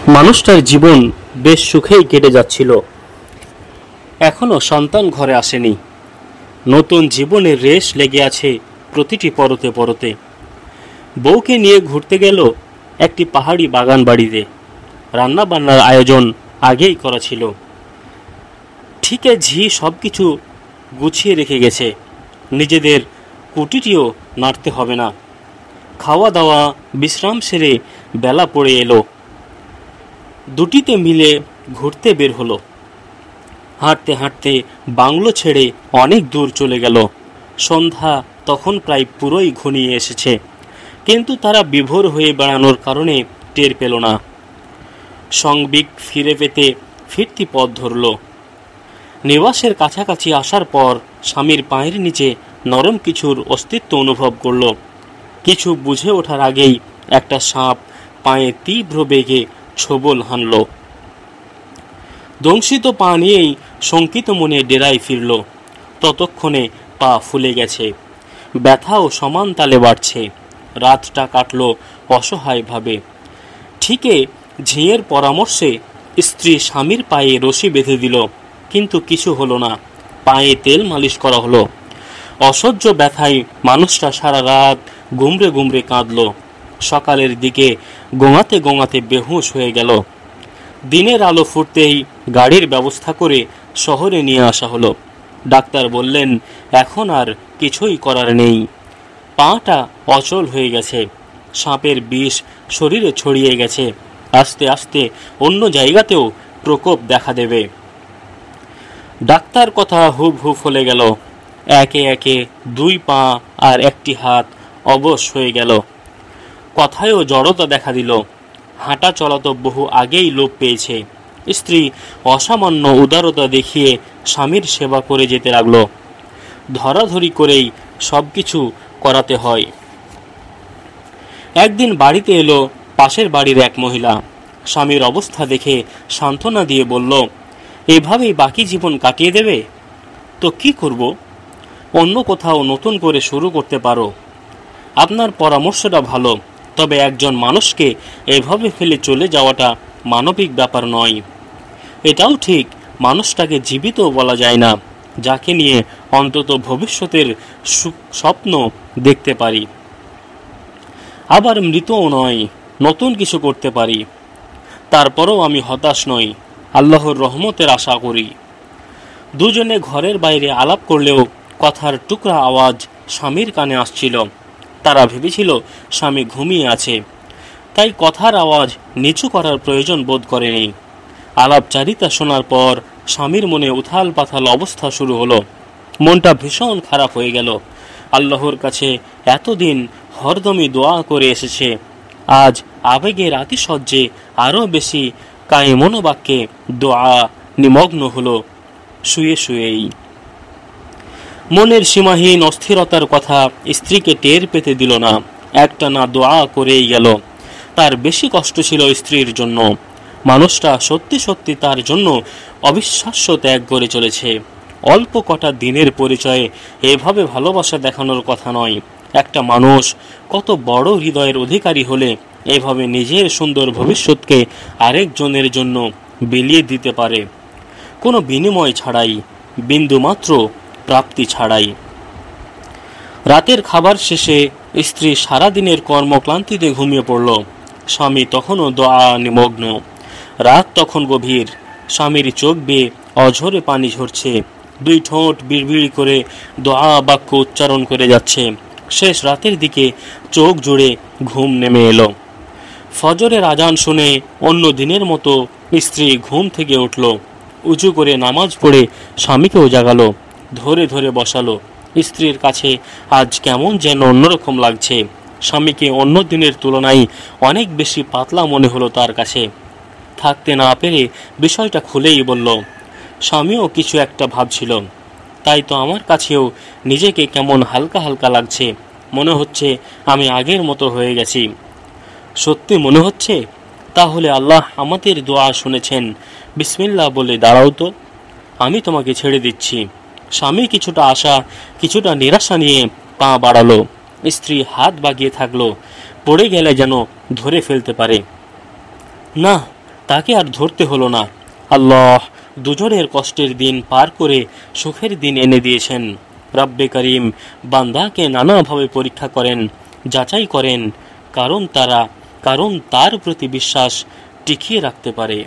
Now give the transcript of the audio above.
মানুষটার জীবন বেশ সুখেই কেটে যাচ্ছিল। এখনো সন্তান ঘরে আসেনি। নতুন জীবনের রেশ লেগে আছে প্রতিটি পরতে পরতে। বউকে নিয়ে ঘুরতে গেল একটি পাহাড়ি বাগান বাড়িতে। রান্না বান্নার আয়োজন আগেই করা ছিল। ঠিকে ঝি সব কিছু গুছিয়ে রেখে গেছে। নিজেদের কুটিটিও নাড়তে হবে না। খাওয়া দাওয়া বিশ্রাম সেরে বেলা পড়ে এলো। দুটিতে মিলে ঘুরতে বের হলো। হাঁটতে হাঁটতে বাংলো ছেড়ে অনেক দূর চলে গেল। সন্ধ্যা তখন প্রায় পুরোই ঘনিয়ে এসেছে, কিন্তু তারা বিভোর হয়ে বেড়ানোর কারণে টের পেল না। সংবিক ফিরে পেতে ফিরতি পথ ধরল। নিবাসের কাছাকাছি আসার পর স্বামীর পায়ের নিচে নরম কিছুর অস্তিত্ব অনুভব করল। কিছু বুঝে ওঠার আগেই একটা সাপ পায়ে তীব্র বেগে ছোবল হানল। দংশিত পা নিয়েই শঙ্কিত মনে ডেরায় ফিরল। ততক্ষণে পা ফুলে গেছে, ব্যথাও সমান তালে বাড়ছে। রাতটা কাটল অসহায়ভাবে। ঠিকে ঝিঁয়ের পরামর্শে স্ত্রী স্বামীর পায়ে রশি বেঁধে দিল, কিন্তু কিছু হলো না। পায়ে তেল মালিশ করা হলো। অসহ্য ব্যথায় মানুষটা সারা রাত গুমরে গুমরে কাঁদল। সকালের দিকে গোঙাতে গোঙাতে বেহুঁশ হয়ে গেল। দিনের আলো ফুটতেই গাড়ির ব্যবস্থা করে শহরে নিয়ে আসা হলো। ডাক্তার বললেন এখন আর কিছুই করার নেই। পাটা অচল হয়ে গেছে। সাপের বিষ শরীরে ছড়িয়ে গেছে। আস্তে আস্তে অন্য জায়গাতেও প্রকোপ দেখা দেবে। ডাক্তার কথা হুব হুব ফলে গেল। একে একে দুই পা আর একটি হাত অবশ হয়ে গেল। কথায়ও জড়তা দেখা দিল। হাঁটা চলা তো বহু আগেই লোপ পেয়েছে। স্ত্রী অসামান্য উদারতা দেখিয়ে স্বামীর সেবা করে যেতে লাগলো। ধরাধরি করেই সব কিছু করাতে হয়। একদিন বাড়িতে এলো পাশের বাড়ির এক মহিলা। স্বামীর অবস্থা দেখে সান্ত্বনা দিয়ে বলল, এভাবেই বাকি জীবন কাটিয়ে দেবে? তো কি করব? অন্য কোথাও নতুন করে শুরু করতে পারো। আপনার পরামর্শটা ভালো, তবে একজন মানুষকে এভাবে ফেলে চলে যাওয়াটা মানবিক ব্যাপার নয়। এটাও ঠিক, মানুষটাকে জীবিত বলা যায় না, যাকে নিয়ে অন্তত ভবিষ্যতের স্বপ্ন দেখতে পারি। আবার মৃতও নয়, নতুন কিছু করতে পারি। তারপরেও আমি হতাশ নই, আল্লাহর রহমতের আশা করি। দুজনে ঘরের বাইরে আলাপ করলেও কথার টুকরা আওয়াজ স্বামীর কানে আসছিল। তারা ভেবেছিল স্বামী ঘুমিয়ে আছে, তাই কথার আওয়াজ নিচু করার প্রয়োজন বোধ করেনি। আলাপচারিতা শোনার পর স্বামীর মনে উথাল পাথাল অবস্থা শুরু হলো। মনটা ভীষণ খারাপ হয়ে গেল। আল্লাহর কাছে এতদিন হরদমি দোয়া করে এসেছে, আজ আবেগের আতিশয্যে আরও বেশি কায়মনোবাক্যে দোয়া নিমগ্ন হলো শুয়ে শুয়েই। মনের সীমাহীন অস্থিরতার কথা স্ত্রীকে টের পেতে দিল না। একটানা দোয়া করেই গেল। তার বেশি কষ্ট ছিল স্ত্রীর জন্য। মানুষটা সত্যি সত্যি তার জন্য অবিশ্বাস্য ত্যাগ করে চলেছে। অল্প কটা দিনের পরিচয়ে এভাবে ভালোবাসা দেখানোর কথা নয়। একটা মানুষ কত বড় হৃদয়ের অধিকারী হলে এভাবে নিজের সুন্দর ভবিষ্যৎকে আরেকজনের জন্য বিলিয়ে দিতে পারে, কোনো বিনিময় ছাড়াই, বিন্দুমাত্র প্রাপ্তি ছাড়াই। রাতের খাবার শেষে স্ত্রী সারাদিনের কর্মক্লান্তিতে ঘুমিয়ে পড়ল। স্বামী তখনও দোয়া নিমগ্ন। রাত তখন গভীর। স্বামীর চোখ বেয়ে অঝরে পানি ঝরছে। দুই ঠোঁট বিড়বিড় করে দোয়া বাক্য উচ্চারণ করে যাচ্ছে। শেষ রাতের দিকে চোখ জুড়ে ঘুম নেমে এলো। ফজরের আজান শুনে অন্য দিনের মতো স্ত্রী ঘুম থেকে উঠল। উঁচু করে নামাজ পড়ে স্বামীকেও জাগালো, ধরে ধরে বসালো। স্ত্রীর কাছে আজ কেমন যেন অন্যরকম লাগছে। স্বামীকে অন্য দিনের তুলনায় অনেক বেশি পাতলা মনে হলো তার কাছে। থাকতে না পেরে বিষয়টা খুলেই বলল, স্বামীও কিছু একটা ভাবছিল, তাই তো আমার কাছেও নিজেকে কেমন হালকা হালকা লাগছে। মনে হচ্ছে আমি আগের মতো হয়ে গেছি। সত্যি মনে হচ্ছে? তাহলে আল্লাহ আমাদের দোয়া শুনেছেন। বিসমিল্লাহ বলে দাঁড়াও তো, আমি তোমাকে ছেড়ে দিচ্ছি। স্বামী কিছুটা আশা কিছুটা নিরাশা নিয়ে পা বাড়ালো। স্ত্রী হাত বাগিয়ে থাকলো, পড়ে গেলে যেন ধরে ফেলতে পারে। না, তাকে আর ধরতে হলো না। আল্লাহ দুজনের কষ্টের দিন পার করে সুখের দিন এনে দিয়েছেন। রব্বে করিম বান্দাকে নানাভাবে পরীক্ষা করেন, যাচাই করেন, কারণ তার প্রতি বিশ্বাস টিকিয়ে রাখতে পারে।